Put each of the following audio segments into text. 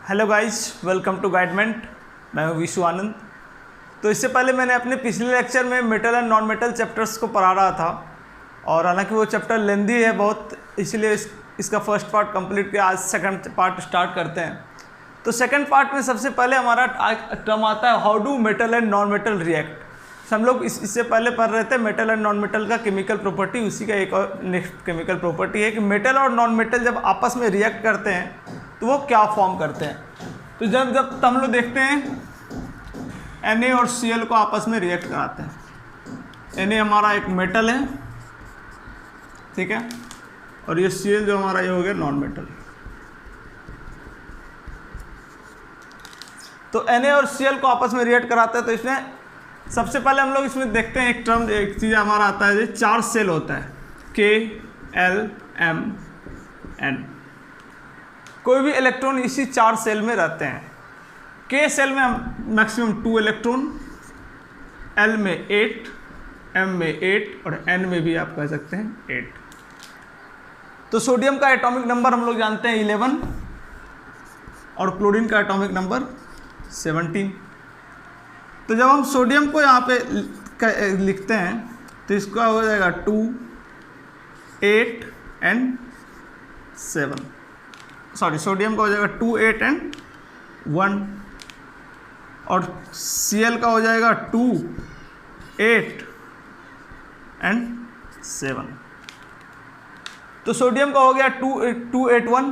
Hello guys, welcome to Guidement. मैं हूं विशु आनंद। तो इससे पहले मैंने अपने पिछले लेक्चर में metal and non metal chapters को पढ़ा रहा था, और हालांकि वो चैप्टर लेंदी है बहुत, इसलिए इसका फर्स्ट पार्ट कंप्लीट किया। आज सेकंड पार्ट स्टार्ट करते हैं। तो सेकंड पार्ट में सबसे पहले हमारा टर्म आता है how do metal and non metal react. हम लोग इससे पहले पढ़ रहे थे मेटल एंड नॉन मेटल का केमिकल प्रॉपर्टी। उसी का एक और नेक्स्ट केमिकल प्रॉपर्टी है कि मेटल और नॉन मेटल जब आपस में रिएक्ट करते हैं तो वो क्या फॉर्म करते हैं। तो जब हम लोग देखते हैं Na और Cl को आपस में रिएक्ट कराते हैं। Na हमारा एक मेटल है, ठीक है, और ये Cl जो हमारा ये हो गया नॉन मेटल। तो Na और Cl को आपस में रिएक्ट कराते हैं। तो इसमें सबसे पहले हम लोग इसमें देखते हैं एक चीज़ हमारा आता है, चार सेल होता है K, L, M, N। कोई भी इलेक्ट्रॉन इसी चार सेल में रहते हैं। K सेल में हम मैक्सिमम 2 इलेक्ट्रॉन, L में 8, M में 8 और N में भी आप कह सकते हैं 8। तो सोडियम का एटॉमिक नंबर हम लोग जानते हैं 11 और क्लोरीन का एटॉमिक नंबर 17। तो जब हम सोडियम को यहाँ पे लिखते हैं तो इसका हो जाएगा 2, 8 एंड 7। सॉरी, सोडियम का हो जाएगा 2, 8 एंड 1, और Cl का हो जाएगा 2, 8 एंड 7। तो सोडियम का हो गया 281,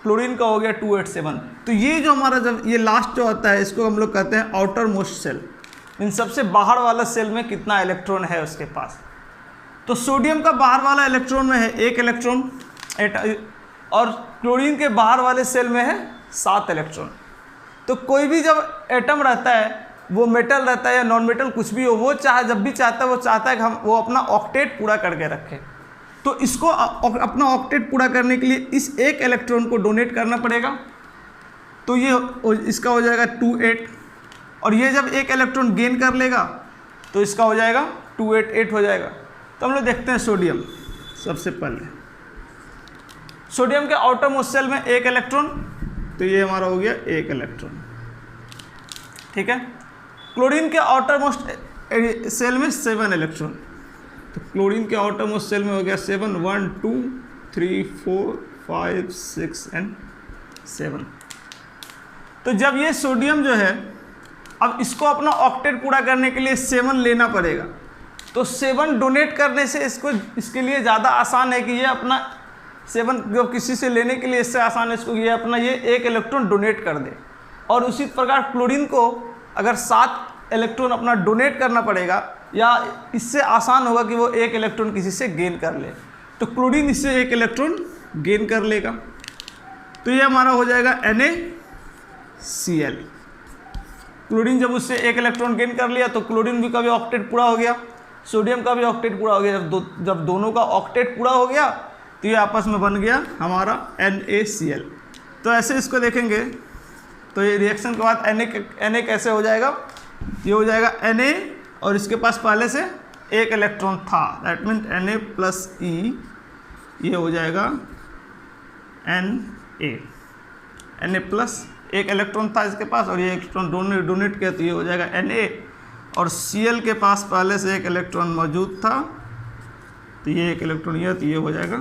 क्लोरीन का हो गया 287। तो ये जो हमारा जब ये लास्ट जो आता है इसको हम लोग कहते हैं आउटर मोस्ट सेल। इन सबसे बाहर वाला सेल में कितना इलेक्ट्रॉन है उसके पास। तो सोडियम का बाहर वाला इलेक्ट्रॉन में है 1 इलेक्ट्रॉन, और क्लोरीन के बाहर वाले सेल में है 7 इलेक्ट्रॉन। तो कोई भी जब एटम रहता है, वो मेटल रहता है या नॉन मेटल कुछ भी हो, वो जब भी चाहता है वो चाहता है कि वो अपना ऑक्टेट पूरा करके रखे। तो इसको अपना ऑक्टेट पूरा करने के लिए इस एक इलेक्ट्रॉन को डोनेट करना पड़ेगा। तो ये इसका हो जाएगा 2, 8, और ये जब एक इलेक्ट्रॉन गेन कर लेगा तो इसका हो जाएगा 288 हो जाएगा। तो हम लोग देखते हैं सोडियम। सबसे पहले सोडियम के आउटर मोस्ट सेल में 1 इलेक्ट्रॉन, तो ये हमारा हो गया 1 इलेक्ट्रॉन, ठीक है। क्लोरीन के आउटर मोस्ट सेल में 7 इलेक्ट्रॉन। तो क्लोरीन के आउटर मोस्ट सेल में हो गया 7, 1, 2, 3, 4, 5, 6 एंड 7। तो जब ये सोडियम जो है, अब इसको अपना ऑक्टेट पूरा करने के लिए 7 लेना पड़ेगा। तो 7 डोनेट करने से इसके लिए ज़्यादा आसान है कि ये अपना 7 जो किसी से लेने के लिए इससे आसान है इसको ये अपना ये 1 इलेक्ट्रॉन डोनेट कर दे। और उसी प्रकार क्लोरीन को अगर 7 इलेक्ट्रॉन अपना डोनेट करना पड़ेगा, या इससे आसान होगा कि वो 1 इलेक्ट्रॉन किसी से गेन कर ले। तो क्लोरीन इससे 1 इलेक्ट्रॉन गेन कर लेगा। तो ये हमारा हो जाएगा NaCl। क्लोरीन जब उससे 1 इलेक्ट्रॉन गेन कर लिया तो क्लोरीन का भी ऑक्टेट पूरा हो गया, सोडियम का भी ऑक्टेट पूरा हो गया। जब दोनों का ऑक्टेट पूरा हो गया तो ये आपस में बन गया हमारा NaCl। तो ऐसे इसको देखेंगे तो ये रिएक्शन के बाद Na कैसे हो जाएगा, ये हो जाएगा Na, और इसके पास पहले से 1 इलेक्ट्रॉन था, that mean Na plus E, ये हो जाएगा Na प्लस 1 इलेक्ट्रॉन था इसके पास, और ये इलेक्ट्रॉन डोनेट किया तो ये हो जाएगा Na। और Cl के पास पहले से 1 इलेक्ट्रॉन मौजूद था, तो ये 1 इलेक्ट्रॉन ये, तो ये हो जाएगा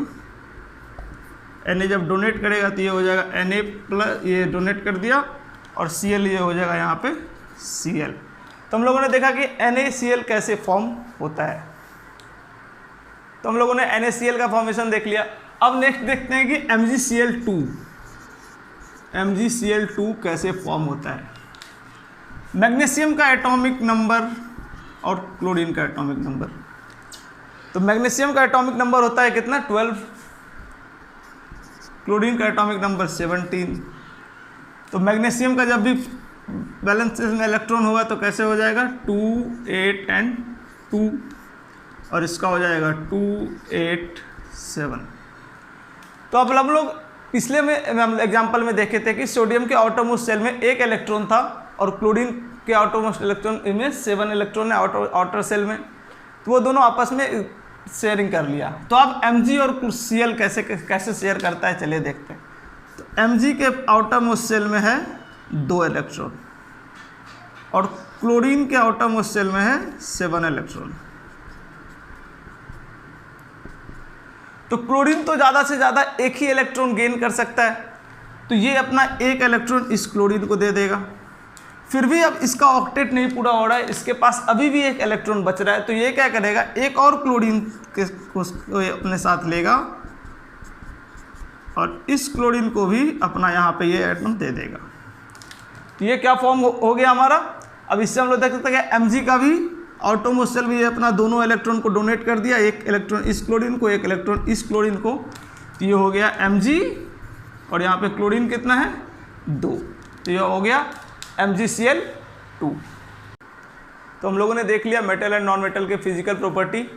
Na। जब डोनेट करेगा तो ये हो जाएगा Na प्लस, ये डोनेट कर दिया, और Cl ये हो जाएगा यहाँ पे Cl। तो हम लोगों ने देखा कि NaCl कैसे फॉर्म होता है। तो हम लोगों ने NaCl का फॉर्मेशन देख लिया। अब नेक्स्ट देखते हैं कि MgCl2 कैसे फॉर्म होता है। मैग्नीशियम का एटॉमिक नंबर और क्लोरीन का एटॉमिक नंबर। तो मैग्नीशियम का एटॉमिक नंबर होता है कितना, 12। क्लोरीन का एटॉमिक नंबर 17। तो मैग्नीशियम का जब भी बैलेंस में इलेक्ट्रॉन होगा तो कैसे हो जाएगा 2, 8 एंड 2, और इसका हो जाएगा 2, 8, 7। तो अब हम लोग पिछले में एग्जांपल में देखे थे कि सोडियम के आउटर मोस्ट सेल में 1 इलेक्ट्रॉन था, और क्लोरीन के आउटर मोस्ट इलेक्ट्रॉन में 7 इलेक्ट्रॉन है आउटर सेल में। तो वो दोनों आपस में शेयरिंग कर लिया। तो अब Mg और Cl कैसे शेयर करता है, चलिए देखते हैं। तो Mg के आउटर मोस्ट शेल में है 2 इलेक्ट्रॉन और क्लोरीन के आउटर मोस्ट शेल में है 7 इलेक्ट्रॉन। तो क्लोरीन तो ज़्यादा से ज़्यादा एक ही इलेक्ट्रॉन गेन कर सकता है, तो ये अपना एक इलेक्ट्रॉन इस क्लोरीन को दे देगा। फिर भी अब इसका ऑक्टेट नहीं पूरा हो रहा है, इसके पास अभी भी एक इलेक्ट्रॉन बच रहा है, तो ये क्या करेगा, एक और क्लोरीन को अपने साथ लेगा और इस क्लोरीन को भी अपना यहाँ पे ये एटम दे देगा। तो ये क्या फॉर्म हो गया हमारा। अब इससे हम लोग देख सकते हैं कि Mg का भी आउटरमोस्ट शेल भी अपना दोनों इलेक्ट्रॉन को डोनेट कर दिया, एक इलेक्ट्रॉन इस क्लोरीन को, एक इलेक्ट्रॉन इस क्लोरीन को। तो ये हो गया Mg और यहाँ पे क्लोरीन कितना है 2, तो ये हो गया MgCl2। तो हम लोगों ने देख लिया मेटल एंड नॉन मेटल के फिजिकल प्रॉपर्टी।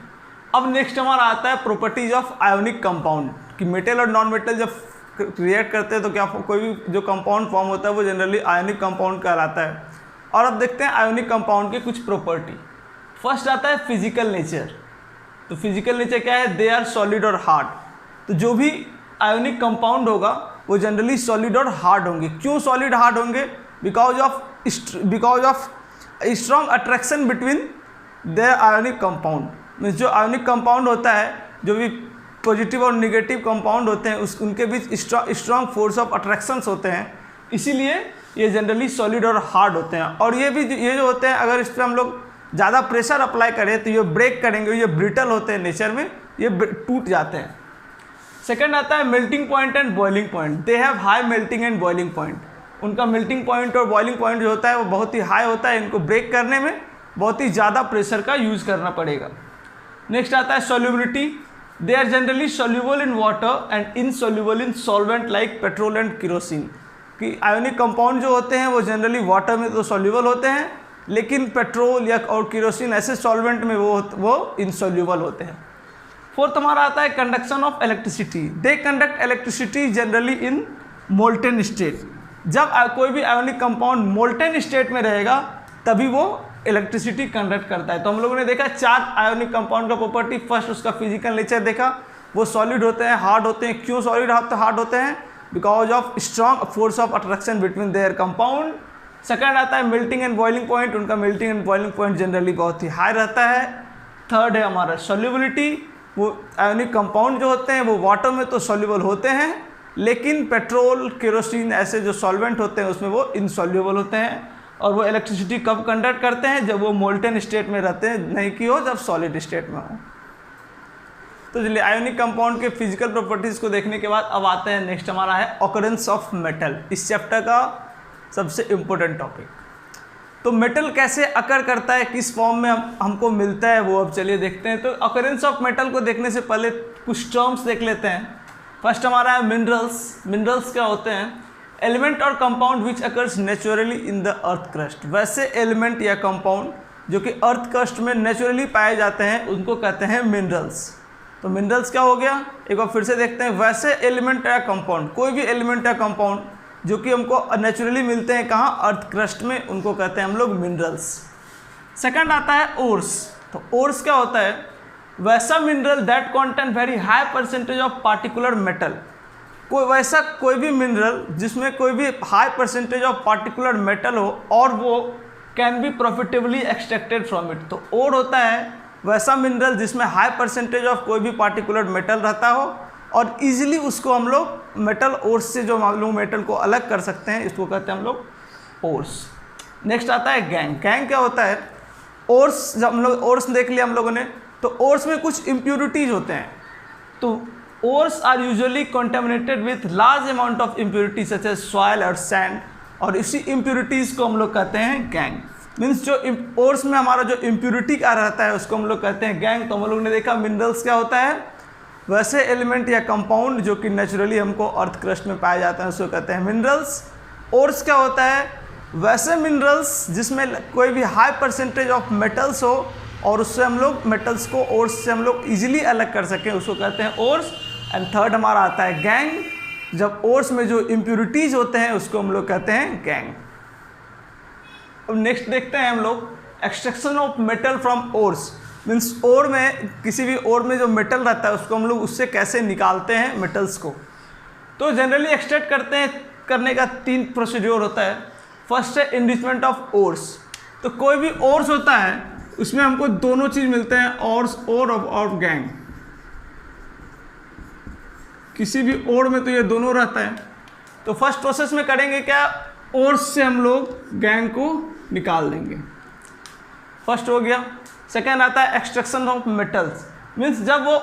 अब नेक्स्ट हमारा आता है प्रॉपर्टीज ऑफ आयोनिक कंपाउंड, कि मेटल और नॉन मेटल जब रिएक्ट करते हैं तो क्या कोई भी जो कंपाउंड फॉर्म होता है वो जनरली आयोनिक कंपाउंड कहलाता है। और अब देखते हैं आयोनिक कंपाउंड के कुछ प्रॉपर्टी। फर्स्ट आता है फिजिकल नेचर। तो फिजिकल नेचर क्या है, दे आर सॉलिड और हार्ड। तो जो भी आयोनिक कंपाउंड होगा वो जनरली सॉलिड और हार्ड होंगे। क्यों सॉलिड हार्ड होंगे, because of strong attraction between their ionic compound. Means जो आयोनिक कंपाउंड होता है, जो भी पॉजिटिव और निगेटिव कंपाउंड होते हैं उनके बीच स्ट्रॉन्ग फोर्स ऑफ अट्रैक्शंस होते हैं, इसीलिए ये जनरली सॉलिड और हार्ड होते हैं। और ये जो होते हैं, अगर इस पर हम लोग ज़्यादा प्रेशर अप्लाई करें तो ये ब्रेक करेंगे, ये ब्रिटल होते हैं नेचर में, ये टूट जाते हैं। सेकंड आता है melting point and boiling point. They have high melting and boiling point. उनका मेल्टिंग पॉइंट और बॉइलिंग पॉइंट जो होता है वो बहुत ही हाई होता है। इनको ब्रेक करने में बहुत ही ज़्यादा प्रेशर का यूज़ करना पड़ेगा। नेक्स्ट आता है solubility. They are generally soluble in water and insoluble in solvent like petrol and kerosene. कि आयोनिक कंपाउंड जो होते हैं वो जनरली वाटर में तो सॉल्युबल होते हैं, लेकिन पेट्रोल या और केरोसिन ऐसे सॉल्वेंट में वो इनसॉल्युबल होते हैं। फोर्थ हमारा आता है conduction of electricity. They conduct electricity generally in molten state. जब कोई भी आयोनिक कंपाउंड मोल्टेन स्टेट में रहेगा तभी वो इलेक्ट्रिसिटी कंडक्ट करता है। तो हम लोगों ने देखा 4 आयोनिक कंपाउंड का प्रॉपर्टी। फर्स्ट उसका फिजिकल नेचर देखा, वो सॉलिड होते हैं, हार्ड होते हैं। क्यों सॉलिड हार्ड होते हैं, because of strong force of attraction between their compound. Second आता है मेल्टिंग एंड बॉइलिंग पॉइंट। उनका melting and boiling point generally बहुत ही हाई रहता है। थर्ड है हमारा सॉल्युबिलिटी। वो आयोनिक कंपाउंड जो होते हैं वो वाटर में तो सॉल्युबल होते हैं, लेकिन पेट्रोल केरोसिन ऐसे जो सॉल्वेंट होते हैं उसमें वो इनसॉल्युबल होते हैं। और वो इलेक्ट्रिसिटी कब कंडक्ट करते हैं, जब वो मोल्टेन स्टेट में रहते हैं, नहीं कि हो जब सॉलिड स्टेट में हो। तो चलिए आयोनिक कंपाउंड के फिजिकल प्रॉपर्टीज़ को देखने के बाद अब आते हैं नेक्स्ट हमारा है ऑकरेंस ऑफ मेटल। इस चैप्टर का सबसे इम्पोर्टेंट टॉपिक। तो मेटल कैसे अकर करता है, किस फॉर्म में हमको मिलता है, वो अब चलिए देखते हैं। तो ऑकरेंस ऑफ मेटल को देखने से पहले कुछ टर्म्स देख लेते हैं। फर्स्ट हमारा है मिनरल्स। मिनरल्स क्या होते हैं, एलिमेंट और compound which occurs naturally in the earth crust. वैसे एलिमेंट या कंपाउंड जो कि अर्थ क्रस्ट में नेचुरली पाए जाते हैं उनको कहते हैं मिनरल्स। तो मिनरल्स क्या हो गया, एक बार फिर से देखते हैं। वैसे एलिमेंट या कंपाउंड, कोई भी एलिमेंट या कंपाउंड जो कि हमको नेचुरली मिलते हैं कहाँ, अर्थ क्रस्ट में, उनको कहते हैं हम लोग मिनरल्स। सेकंड आता है ओर्स। तो ओर्स क्या होता है, वैसा mineral that contain very high percentage of particular metal. कोई भी मिनरल जिसमें कोई भी high percentage of particular metal हो और वो can be profitably extracted from it. तो ओर होता है वैसा मिनरल जिसमें हाई परसेंटेज ऑफ कोई भी पार्टिकुलर मेटल रहता हो और इजीली उसको हम लोग मेटल ओर्स से जो हम लोग मेटल को अलग कर सकते हैं, इसको कहते हैं हम लोग ओर्स। नेक्स्ट आता है गैंग। गैंग क्या होता है, ओर्स जब हम लोग ओर्स देख लिया हम लोगों ने, तो ओर्स में कुछ इम्प्यूरिटीज होते हैं। तो ores are usually contaminated with large amount of impurity such as soil और सैंड, और इसी इम्प्यूरिटीज़ को हम लोग कहते हैं गैंग। मीन्स जो ओर्स में हमारा जो इम्प्यूरिटी का रहता है उसको हम लोग कहते हैं गैंग। तो हम लोग ने देखा मिनरल्स क्या होता है, वैसे एलिमेंट या कंपाउंड जो कि नेचुरली हमको अर्थ क्रस्ट में पाए जाते हैं उसको कहते हैं मिनरल्स। ओर्स क्या होता है, वैसे मिनरल्स जिसमें कोई भी हाई परसेंटेज ऑफ मेटल्स हो और उससे हम लोग मेटल्स को ओर्स से हम लोग ईजिली अलग कर सकें, उसको कहते हैं ओर्स। एंड थर्ड हमारा आता है गैंग। जब ओर्स में जो इम्प्यूरिटीज होते हैं उसको हम लोग कहते हैं गैंग। अब नेक्स्ट देखते हैं हम लोग extraction of metal from ores. Means ore में, किसी भी ओर में जो मेटल रहता है उसको हम लोग उससे कैसे निकालते हैं मेटल्स को। तो जनरली एक्सट्रैक्ट करने का 3 प्रोसीड्योर होता है। फर्स्ट है इनरिचमेंट ऑफ ओर्स। तो कोई भी ओर्स होता है उसमें हमको दोनों चीज़ मिलते हैं, ओर्स और गैंग। किसी भी ओर में तो ये दोनों रहता है। तो फर्स्ट प्रोसेस में करेंगे क्या, ओर्स से हम लोग गैंग को निकाल देंगे, फर्स्ट हो गया। सेकेंड आता है एक्सट्रैक्शन ऑफ मेटल्स, मीन्स जब वो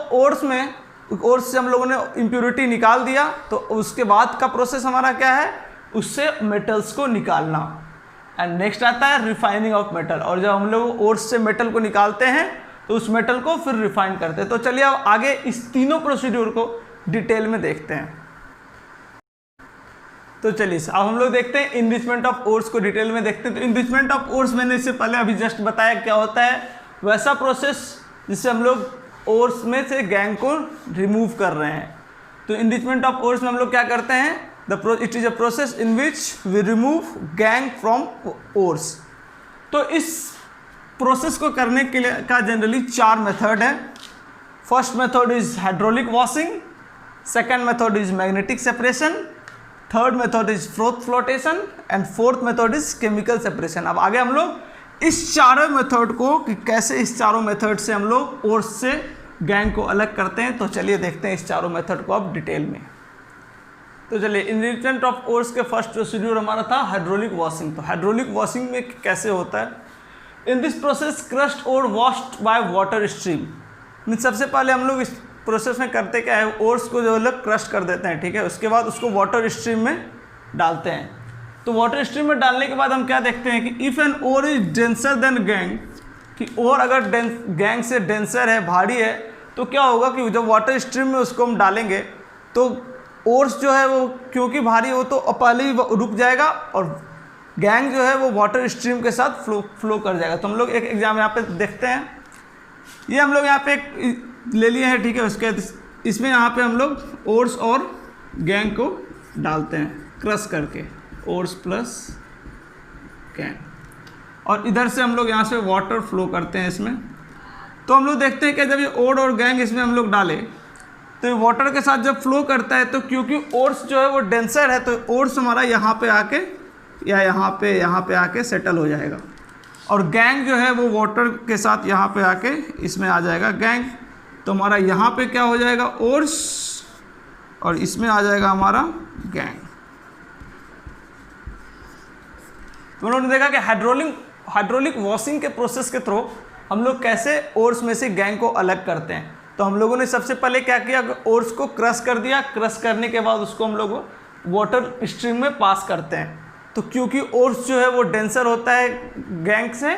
ओर्स से हम लोगों ने इम्प्योरिटी निकाल दिया तो उसके बाद का प्रोसेस हमारा क्या है, उससे मेटल्स को निकालना। एंड नेक्स्ट आता है रिफाइनिंग ऑफ मेटल, और जब हम लोग ओर्स से मेटल को निकालते हैं तो उस मेटल को फिर रिफाइन करते हैं। तो चलिए अब आगे इस तीनों प्रोसीड्यूर को डिटेल में देखते हैं। तो चलिए अब हम लोग देखते हैं इनरिचमेंट ऑफ ओर्स को डिटेल में देखते हैं। तो इनरिचमेंट ऑफ ओर्स मैंने इससे पहले अभी जस्ट बताया क्या होता है, वैसा प्रोसेस जिससे हम लोग ओर्स में से गैंग को रिमूव कर रहे हैं। तो इनरिचमेंट ऑफ ओर्स में हम लोग क्या करते हैं, it is a process in which we remove gangue from ores. तो इस प्रोसेस को करने के लिए का जनरली 4 मेथड है। First method is hydraulic washing, second method is magnetic separation, third method is froth flotation and fourth method is chemical separation. अब आगे हम लोग इस चारों मेथड को कि कैसे इस चारों मेथड से हम लोग ओर्स से गैंग को अलग करते हैं। तो चलिए देखते हैं इस चारों मेथड को अब डिटेल में। तो चलिए इनरिचमेंट ऑफ ओर्स के फर्स्ट प्रोसीड्यूर हमारा था हाइड्रोलिक वॉशिंग। तो हाइड्रोलिक वॉशिंग में कैसे होता है, in this process crushed ore washed by water stream. Mean सबसे पहले हम लोग इस प्रोसेस में करते क्या है, ओर्स को जो लोग क्रश कर देते हैं, ठीक है। उसके बाद उसको वाटर स्ट्रीम में डालते हैं। तो वाटर स्ट्रीम में डालने के बाद हम क्या देखते हैं कि if an ore is denser than gangue, कि ओर अगर गैंग से डेंसर है, भारी है, तो क्या होगा कि जब वाटर स्ट्रीम में उसको हम डालेंगे तो ओर्स जो है वो क्योंकि भारी हो तो पहले ही रुक जाएगा और गैंग जो है वो वाटर स्ट्रीम के साथ फ्लो कर जाएगा। तो हम लोग एक एग्जाम यहाँ पे देखते हैं। ये हम लोग यहाँ पे एक ले लिए हैं, ठीक है। उसके इसमें यहाँ पे हम लोग ओर्स और गैंग को डालते हैं क्रश करके, ओर्स प्लस गैंग, और इधर से हम लोग यहाँ से वाटर फ्लो करते हैं इसमें। तो हम लोग देखते हैं कि जब ये ओर और गैंग इसमें हम लोग डाले तो ये वाटर के साथ जब फ्लो करता है तो क्योंकि ओर्स जो है वो डेंसर है तो ओर्स हमारा यहाँ पे आके या यहाँ पे आके सेटल हो जाएगा, और गैंग जो है वो वाटर के साथ यहाँ पे आके इसमें आ जाएगा गैंग। तो हमारा यहाँ पे क्या हो जाएगा, ओर्स, और इसमें आ जाएगा हमारा गैंग। तो उन्होंने देखा कि हाइड्रोलिक वॉशिंग के प्रोसेस के थ्रू हम लोग कैसे ओर्स में से गैंग को अलग करते हैं। तो हम लोगों ने सबसे पहले क्या किया, ओर्स को क्रश कर दिया। क्रश करने के बाद उसको हम लोग वाटर स्ट्रीम में पास करते हैं। तो क्योंकि ओर्स जो है वो डेंसर होता है गैंग से,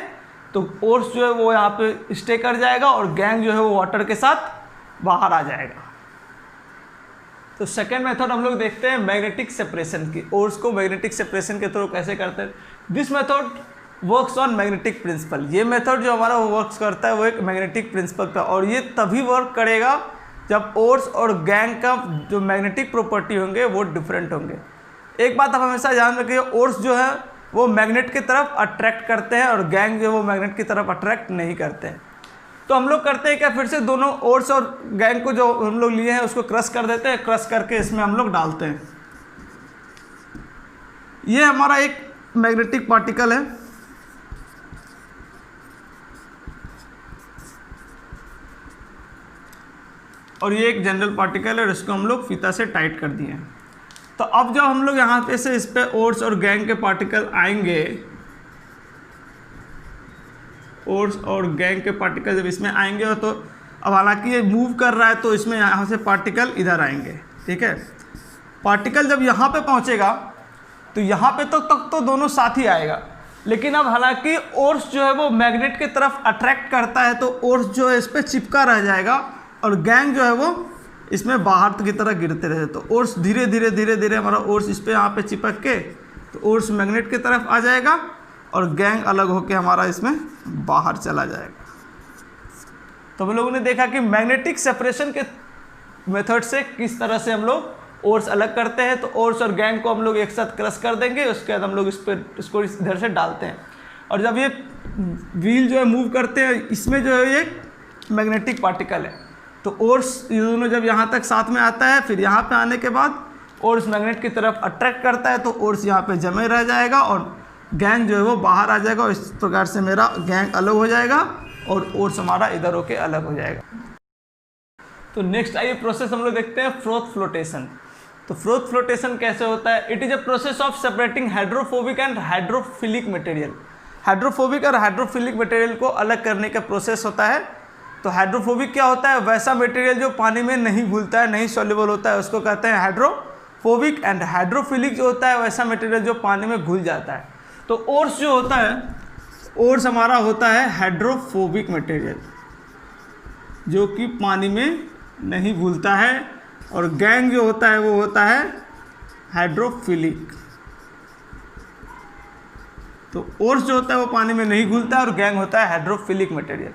तो ओर्स जो है वो यहाँ पे स्टे कर जाएगा और गैंग जो है वो वाटर के साथ बाहर आ जाएगा। तो सेकेंड मेथड हम लोग देखते हैं मैग्नेटिक सेपरेशन की। ओर्स को मैग्नेटिक सेपरेशन के थ्रू कैसे करते हैं। This method works on magnetic principle. ये मेथड जो हमारा वो वर्क्स करता है वो एक मैग्नेटिक प्रिंसिपल पर, और ये तभी वर्क करेगा जब ओर्स और गैंग का जो मैग्नेटिक प्रॉपर्टी होंगे वो डिफरेंट होंगे। एक बात आप हमेशा ध्यान रखिए, ओर्स जो है वो मैग्नेट की तरफ अट्रैक्ट करते हैं और गैंग जो है वो मैग्नेट की तरफ अट्रैक्ट नहीं करते हैं। तो हम लोग करते हैं क्या, फिर से दोनों ओर्स और गैंग को जो हम लोग लिए हैं उसको क्रश कर देते हैं। क्रश करके इसमें हम लोग डालते हैं। ये हमारा एक मैग्नेटिक पार्टिकल है, और ये एक जनरल पार्टिकल है और इसको हम लोग फीता से टाइट कर दिए हैं। तो अब जब हम लोग यहाँ पे से इस पे ओर्स और गैंग के पार्टिकल आएंगे, ओर्स और गैंग के पार्टिकल जब इसमें आएंगे तो अब हालांकि ये मूव कर रहा है तो इसमें यहाँ से पार्टिकल इधर आएंगे, ठीक है। पार्टिकल जब यहाँ पे पहुँचेगा तो यहाँ पे तक तो दोनों साथ ही आएगा, लेकिन अब हालांकि ओर्स जो है वो मैग्नेट की तरफ अट्रैक्ट करता है तो ओर्स जो है इस पर चिपका रह जाएगा और गैंग जो है वो इसमें बाहर की तरह गिरते रहे। तो ओर्स धीरे धीरे हमारा ओर्स इस पर यहाँ पे चिपक के तो ओर्स मैग्नेट की तरफ आ जाएगा और गैंग अलग होके हमारा इसमें बाहर चला जाएगा। तो हम लोगों ने देखा कि मैग्नेटिक सेपरेशन के मेथड से किस तरह से हम लोग ओर्स अलग करते हैं। तो ओर्स और गैंग को हम लोग एक साथ क्रश कर देंगे, उसके बाद हम लोग इसको इधर से डालते हैं, और जब ये व्हील जो है मूव करते हैं इसमें जो है ये मैग्नेटिक पार्टिकल है। तो ओर्स ये दोनों जब यहाँ तक साथ में आता है, फिर यहाँ पे आने के बाद ओर्स मैग्नेट की तरफ अट्रैक्ट करता है तो ओर्स यहाँ पे जमे रह जाएगा और गैंग जो है वो बाहर आ जाएगा और इस प्रकार से मेरा गैंग अलग हो जाएगा और ओर्स हमारा इधर होके अलग हो जाएगा। तो नेक्स्ट आइए प्रोसेस हम लोग देखते हैं फ्रोथ फ्लोटेशन। तो फ्रोथ फ्लोटेशन कैसे होता है? It is a process of separating hydrophobic and hydrophilic material. Hydrophobic और हाइड्रोफिलिक मटेरियल को अलग करने का प्रोसेस होता है। तो हाइड्रोफोबिक क्या होता है? वैसा मटेरियल जो पानी में नहीं घुलता है, नहीं सॉल्युबल होता है, उसको कहते हैं हाइड्रोफोबिक। एंड हाइड्रोफिलिक जो होता है वैसा मटेरियल जो पानी में घुल जाता है। तो ओर्स जो होता है, ओर्स हमारा होता है हाइड्रोफोबिक मटेरियल जो कि पानी में नहीं घुलता है, और गैंग जो होता है वो होता है हाइड्रोफिलिक। तो ओर्स जो होता है वो पानी में नहीं घुलता है और गैंग होता है हाइड्रोफिलिक मटेरियल।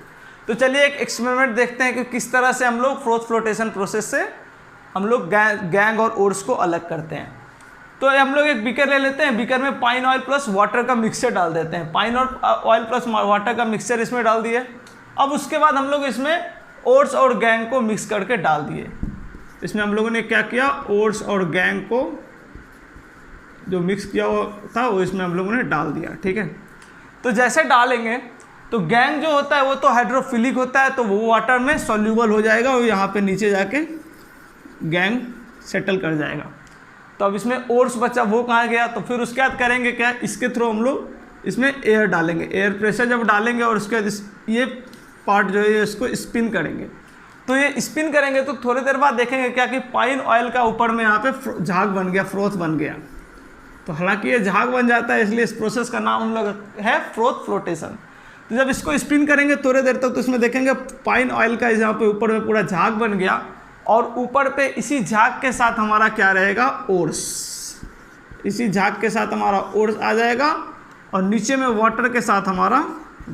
तो चलिए एक एक्सपेरिमेंट देखते हैं कि किस तरह से हम लोग फ्रोथ फ्लोटेशन प्रोसेस से हम लोग गैंग और ओर्स को अलग करते हैं। तो हम लोग एक बीकर ले लेते हैं, बीकर में पाइन ऑयल प्लस वाटर का मिक्सचर डाल देते हैं। पाइन और ऑयल प्लस वाटर का मिक्सचर इसमें डाल दिए। अब उसके बाद हम लोग इसमें ओर्स और गैंग को मिक्स करके डाल दिए। इसमें हम लोगों ने क्या किया, ओर्स और गैंग को जो मिक्स किया हुआ था वो इसमें हम लोगों ने डाल दिया। ठीक है, तो जैसे डालेंगे तो गैंग जो होता है वो तो हाइड्रोफिलिक होता है, तो वो वाटर में सॉल्यूबल हो जाएगा और यहाँ पे नीचे जाके गैंग सेटल कर जाएगा। तो अब इसमें ओर्स बचा, वो कहाँ गया? तो फिर उसके बाद करेंगे क्या, इसके थ्रू हम लोग इसमें एयर डालेंगे। एयर प्रेशर जब डालेंगे और उसके बाद ये पार्ट जो है इसको स्पिन करेंगे। तो ये स्पिन करेंगे तो थोड़ी देर बाद देखेंगे क्या कि पाइन ऑयल का ऊपर में यहाँ पे झाग बन गया, फ्रोथ बन गया। तो हालांकि ये झाग बन जाता है, इसलिए इस प्रोसेस का नाम हम लोग है फ्रोथ फ्लोटेशन। तो जब इसको स्पिन करेंगे थोड़ी देर तक तो इसमें देखेंगे पाइन ऑयल का यहाँ पे ऊपर में पूरा झाग बन गया, और ऊपर पे इसी झाग के साथ हमारा क्या रहेगा, ओर्स। इसी झाग के साथ हमारा ओर्स आ जाएगा और नीचे में वाटर के साथ हमारा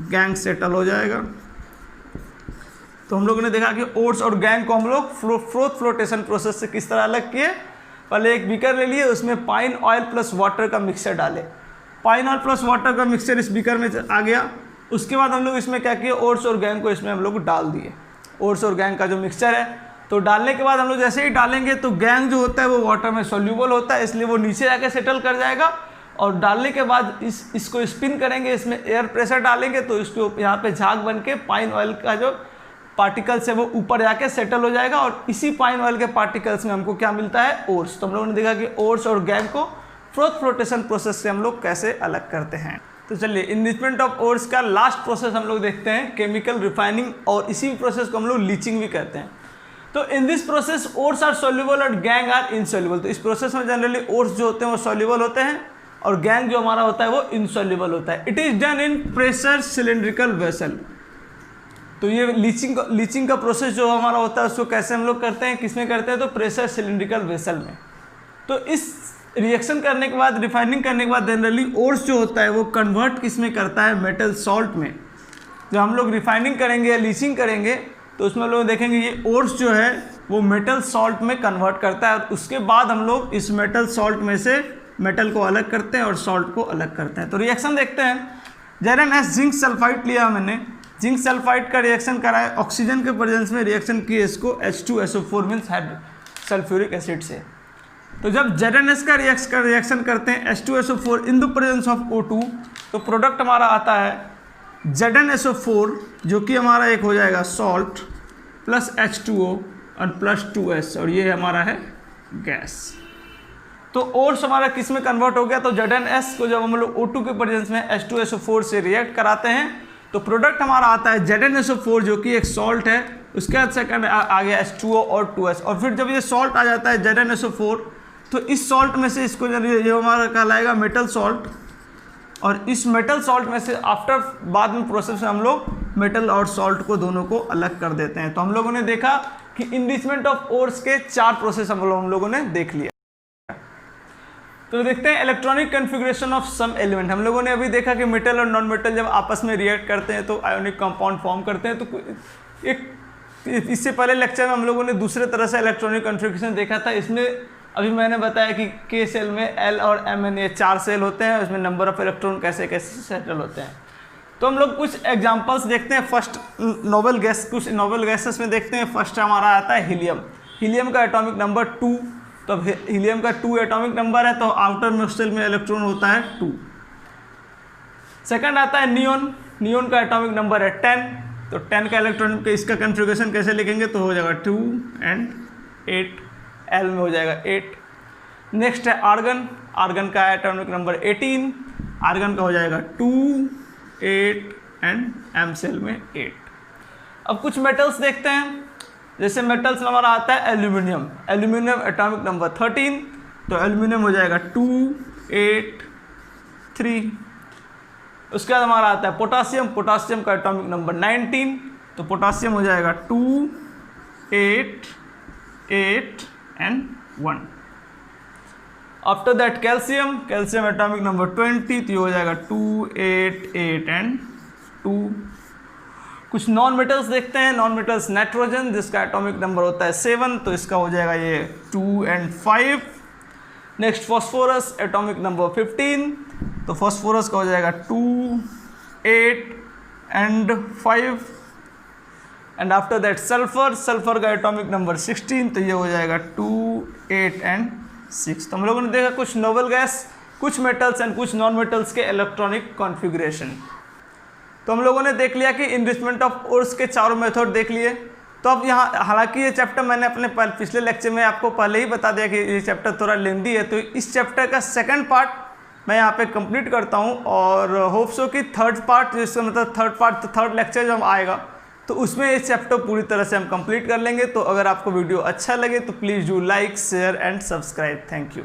गैंग सेटल हो जाएगा। तो हम लोगों ने देखा कि ओर्स और गैंग को हम लोग फ्रोथ फ्लोटेशन प्रोसेस से किस तरह अलग किए। पहले एक बीकर ले लिए, उसमें पाइन ऑयल प्लस वाटर का मिक्सचर डाले। पाइन ऑयल प्लस वाटर का मिक्सचर इस बीकर में आ गया। उसके बाद हम लोग इसमें क्या किए, ओर्स और गैंग को इसमें हम लोग डाल दिए। ओर्स और गैंग का जो मिक्सचर है, तो डालने के बाद हम लोग जैसे ही डालेंगे तो गैंग जो होता है वो वाटर में सॉल्यूबल होता है, इसलिए वो नीचे जाके सेटल कर जाएगा। और डालने के बाद इसको स्पिन करेंगे, इसमें एयर प्रेशर डालेंगे तो इसको यहाँ पे झाग बन के पाइन ऑयल का जो पार्टिकल्स है वो ऊपर जाके सेटल हो जाएगा, और इसी पाइन ऑयल के पार्टिकल्स में हमको क्या मिलता है, ओर्स। तो हम लोगों ने देखा कि ओर्स और गैंग को फ्रोथ फ्लोटेशन प्रोसेस से हम लोग कैसे अलग करते हैं। तो चलिए इनरिचमेंट ऑफ ओर्स का लास्ट प्रोसेस हम लोग देखते हैं, केमिकल रिफाइनिंग, और इसी प्रोसेस को हम लोग लीचिंग भी कहते हैं। तो in this process ores are soluble और गैंग आर इनसोल्यूबल। तो इस प्रोसेस में जनरली ओर्स जो होते हैं वो सोल्यूबल होते हैं और गैंग जो हमारा होता है वो इनसोल्यूबल होता है। It is done in pressure cylindrical vessel. तो ये लीचिंग का प्रोसेस जो हमारा होता है उसको कैसे हम लोग करते हैं, किसमें करते हैं, तो प्रेशर सिलिंड्रिकल वेसल में। तो इस रिएक्शन करने के बाद, रिफाइनिंग करने के बाद जनरली ओर्स जो होता है वो कन्वर्ट किस में करता है, मेटल सॉल्ट में। जब हम लोग रिफाइनिंग करेंगे या लीचिंग करेंगे तो उसमें लोग देखेंगे ये ओर्स जो है वो मेटल सॉल्ट में कन्वर्ट करता है, और उसके बाद हम लोग इस मेटल सॉल्ट में से मेटल को अलग करते हैं और सॉल्ट को अलग करते हैं। तो रिएक्शन देखते हैं। Zn जिंक सल्फाइड लिया मैंने, जिंक सल्फाइड का रिएक्शन कराए, ऑक्सीजन के प्रेजेंस में रिएक्शन किए इसको H2SO4 मीन्स सल्फ्यूरिक एसिड से। तो जब Zn का रिएक्शन करते हैं H2SO4 in the presence of O2, तो प्रोडक्ट हमारा आता है ZnSO4 जो कि हमारा एक हो जाएगा सॉल्ट प्लस H2O और प्लस 2S, और ये हमारा है गैस। तो ओर्स हमारा किस में कन्वर्ट हो गया, तो Zns को जब हम लोग O2 के प्रेजेंस में H2SO4 से रिएक्ट कराते हैं तो प्रोडक्ट हमारा आता है ZnSO4 जो कि एक सॉल्ट है, उसके बाद सेकंड आ गया H2O और 2S, और फिर जब ये सॉल्ट आ जाता है ZnSO4 तो इस सॉल्ट में से इसको ये हमारा कहलाएगा मेटल सॉल्ट, और इस मेटल सॉल्ट में से आफ्टर बाद में प्रोसेस में हम लोग मेटल और सॉल्ट को दोनों को अलग कर देते हैं। तो हम लोगों ने देखा कि इनरिचमेंट ऑफ ओर्स के 4 प्रोसेस हम लोगों ने देख लिया। तो देखते हैं electronic configuration of some element. हम लोगों ने अभी देखा कि मेटल और नॉन मेटल जब आपस में रिएक्ट करते हैं तो आयोनिक कंपाउंड फॉर्म करते हैं। तो एक इससे पहले लेक्चर में हम लोगों ने दूसरे तरह से इलेक्ट्रॉनिक कॉन्फ़िगरेशन देखा था। इसमें अभी मैंने बताया कि के सेल में L और Mn ये 4 सेल होते हैं, उसमें नंबर ऑफ इलेक्ट्रॉन कैसे कैसे सेटल होते हैं। तो हम लोग कुछ एग्जांपल्स देखते हैं। फर्स्ट नोबल गैस, कुछ नोबल गैसेस में देखते हैं। फर्स्ट हमारा आता है हीलियम। हीलियम का एटॉमिक नंबर 2। तो अब हीलियम का 2 एटॉमिक नंबर है, तो आउटर मोस्ट शेल में इलेक्ट्रॉन होता है 2। सेकंड आता है नियोन। नियोन का एटॉमिक नंबर है 10, तो 10 का इलेक्ट्रॉन के इसका कन्फिग्रेशन कैसे लिखेंगे, तो हो जाएगा 2 and 8, एल में हो जाएगा 8। नेक्स्ट है आर्गन। आर्गन का एटॉमिक नंबर 18, आर्गन का हो जाएगा 2, 8 एंड एम सेल में 8। अब कुछ मेटल्स देखते हैं। जैसे मेटल्स में हमारा आता है एल्यूमिनियम। एल्यूमिनियम एटॉमिक नंबर 13, तो एल्यूमिनियम हो जाएगा 2, 8, 3। उसके बाद हमारा आता है पोटासियम। पोटासियम का एटॉमिक नंबर 19, तो पोटासियम हो जाएगा 2, 8, 8 and 1। After that calcium. Calcium atomic number 20, तो ये हो जाएगा 2, 8, 8 एंड 2। कुछ नॉन मेटल्स देखते हैं। नॉन मेटल्स नाइट्रोजन, जिसका एटॉमिक नंबर होता है 7, तो इसका हो जाएगा ये 2 and 5। Next phosphorus atomic number 15, तो फॉस्फोरस का हो जाएगा 2, 8 and 5। And after that sulphur. Sulphur का एटॉमिक नंबर 16, तो ये हो जाएगा 2, 8 and 6। तो हम लोगों ने देखा कुछ नोबल गैस, कुछ मेटल्स एंड कुछ नॉन मेटल्स के इलेक्ट्रॉनिक कॉन्फ़िगरेशन। तो हम लोगों ने देख लिया कि इनरिचमेंट ऑफ ओर्स के चारों मेथड देख लिए। तो अब यहाँ, हालांकि ये चैप्टर मैंने अपने पिछले लेक्चर में आपको पहले ही बता दिया कि ये चैप्टर थोड़ा लेंदी है, तो इस चैप्टर का सेकंड पार्ट मैं यहाँ पे कंप्लीट करता हूँ, और होप सो कि थर्ड पार्ट, जिसका मतलब थर्ड लेक्चर जब आएगा तो उसमें इस चैप्टर पूरी तरह से हम कंप्लीट कर लेंगे। तो अगर आपको वीडियो अच्छा लगे तो please do like, share and subscribe. Thank you.